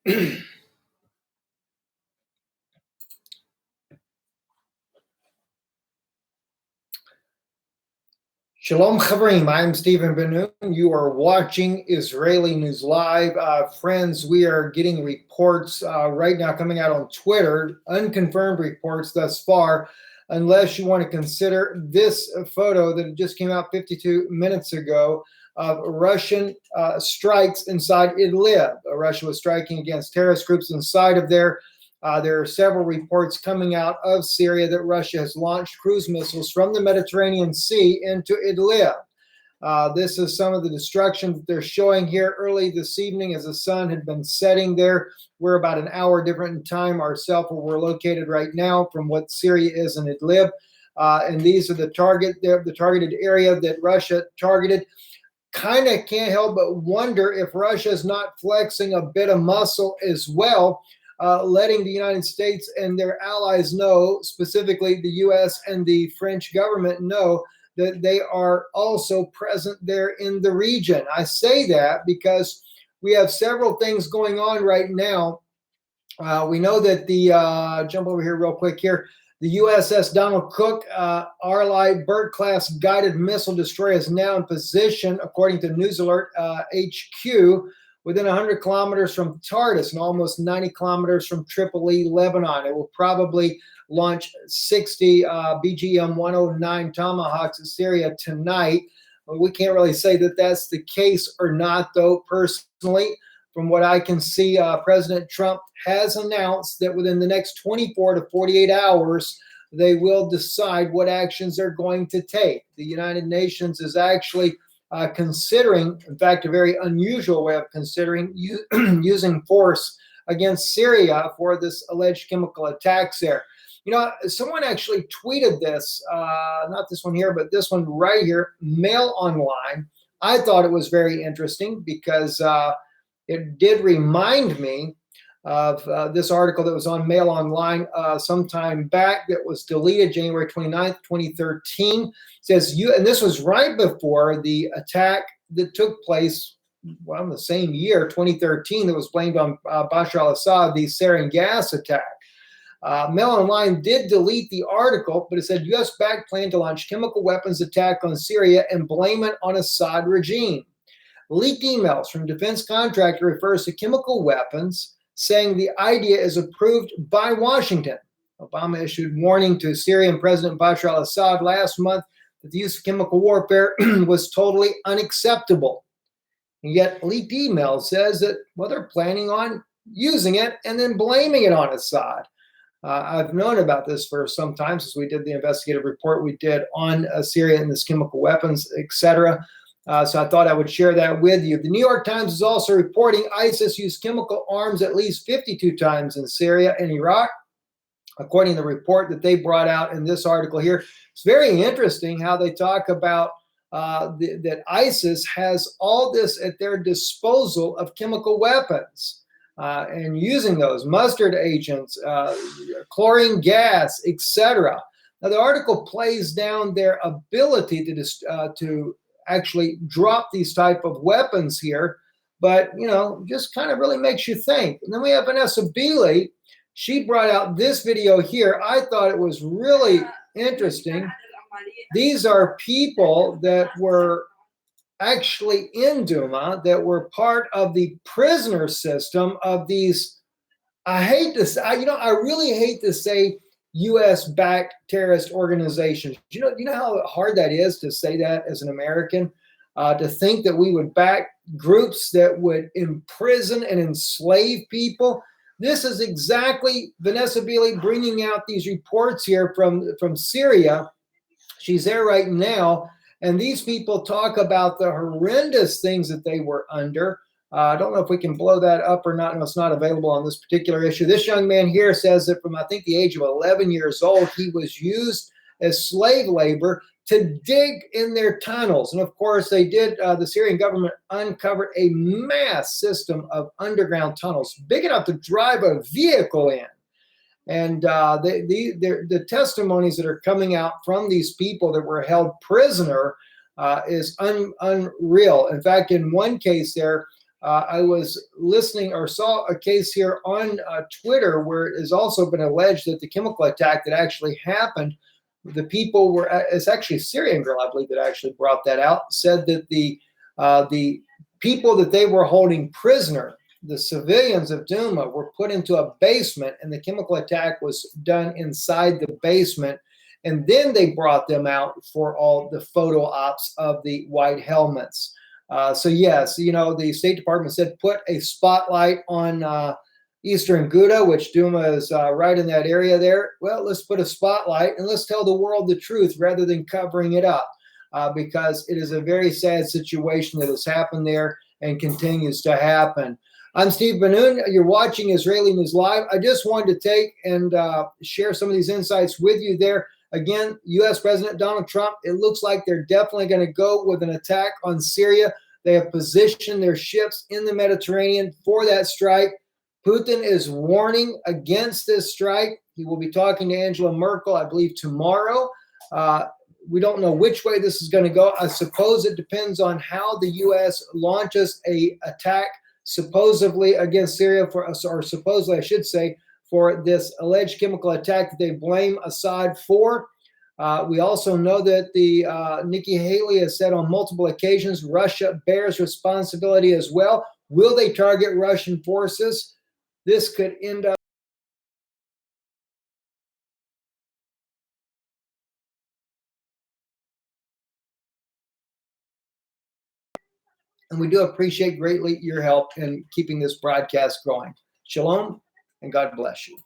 Shalom Chavrim, I'm Stephen Ben-Nun. You are watching Israeli News Live. Friends, we are getting reports right now coming out on Twitter, unconfirmed reports thus far, unless you want to consider this photo that just came out 52 minutes ago of Russian strikes inside Idlib. Russia was striking against terrorist groups inside of there. There are several reports coming out of Syria that Russia has launched cruise missiles from the Mediterranean Sea into Idlib. This is some of the destruction that they're showing here early this evening as the sun had been setting there. We're about an hour different in time ourselves where we're located right now from what Syria is in Idlib. And these are the targeted area that Russia targeted. Kind of can't help but wonder if Russia is not flexing a bit of muscle as well, letting the United States and their allies know, specifically the U.S. and the French government know, that they are also present there in the region. I say that because we have several things going on right now. We know that the, jump over here real quick here, the USS Donald Cook Arleigh Byrd-class guided missile destroyer is now in position, according to News Alert HQ, within 100 kilometers from Tartus and almost 90 kilometers from Tripoli, Lebanon. It will probably launch 60 BGM-109 Tomahawks in Syria tonight. We can't really say that that's the case or not, though, personally. From what I can see, President Trump has announced that within the next 24 to 48 hours, they will decide what actions they're going to take. The United Nations is actually considering, in fact, a very unusual way of considering using force against Syria for this alleged chemical attacks there. You know, someone actually tweeted this, not this one here, but this one right here, Mail Online. I thought it was very interesting because it did remind me of this article that was on Mail Online some time back that was deleted January 29th, 2013. It says, and this was right before the attack that took place, well, in the same year, 2013, that was blamed on Bashar al-Assad, the sarin gas attack. Mail Online did delete the article, but it said U.S.-backed plan to launch chemical weapons attack on Syria and blame it on Assad regime. Leaked emails from defense contractor refers to chemical weapons, saying the idea is approved by Washington. Obama issued warning to Syrian President Bashar al-Assad last month that the use of chemical warfare was totally unacceptable. And yet leaked email says that, well, they're planning on using it and then blaming it on Assad. I've known about this for some time since we did the investigative report we did on Syria and its chemical weapons, etc. So I thought I would share that with you. The New York Times is also reporting ISIS used chemical arms at least 52 times in Syria and Iraq, according to the report that they brought out in this article here. It's very interesting how they talk about that ISIS has all this at their disposal of chemical weapons and using those mustard agents, chlorine gas, etc. Now, the article plays down their ability to actually drop these type of weapons here, but you know, just kind of really makes you think. And then we have Vanessa Beeley. She brought out this video here. I thought it was really interesting. These are people that were actually in Duma, that were part of the prisoner system of these. I hate to say, I really hate to say U.S.-backed terrorist organizations. You know how hard that is to say that as an American, to think that we would back groups that would imprison and enslave people. This is exactly Vanessa Beeley bringing out these reports here from Syria. She's there right now, and these people talk about the horrendous things that they were under. I don't know if we can blow that up or not. No, it's not available on this particular issue. This young man here says that from, I think, the age of 11 years old, he was used as slave labor to dig in their tunnels. And of course, they did, the Syrian government uncovered a mass system of underground tunnels, big enough to drive a vehicle in. And the testimonies that are coming out from these people that were held prisoner is unreal. In fact, in one case there, I was listening or saw a case here on Twitter where it has also been alleged that the chemical attack that actually happened, the people were, it's actually a Syrian girl, I believe, that actually brought that out, said that the people that they were holding prisoner, the civilians of Douma, were put into a basement, and the chemical attack was done inside the basement. And then they brought them out for all the photo ops of the white helmets. So yes, the State Department said put a spotlight on Eastern Ghouta, which Douma is right in that area there. Well, let's put a spotlight and let's tell the world the truth rather than covering it up, because it is a very sad situation that has happened there and continues to happen. I'm Steve Ben-Nun. You're watching Israeli News Live. I just wanted to take and share some of these insights with you there. Again, U.S. President Donald Trump, it looks like they're definitely going to go with an attack on Syria. They have positioned their ships in the Mediterranean for that strike. Putin is warning against this strike. He will be talking to Angela Merkel, I believe, tomorrow. We don't know which way this is going to go. I suppose it depends on how the U.S. launches an attack supposedly against Syria, or supposedly, I should say, for this alleged chemical attack that they blame Assad for. We also know that Nikki Haley has said on multiple occasions Russia bears responsibility as well. Will they target Russian forces? This could end up. And we do appreciate greatly your help in keeping this broadcast going. Shalom, and God bless you.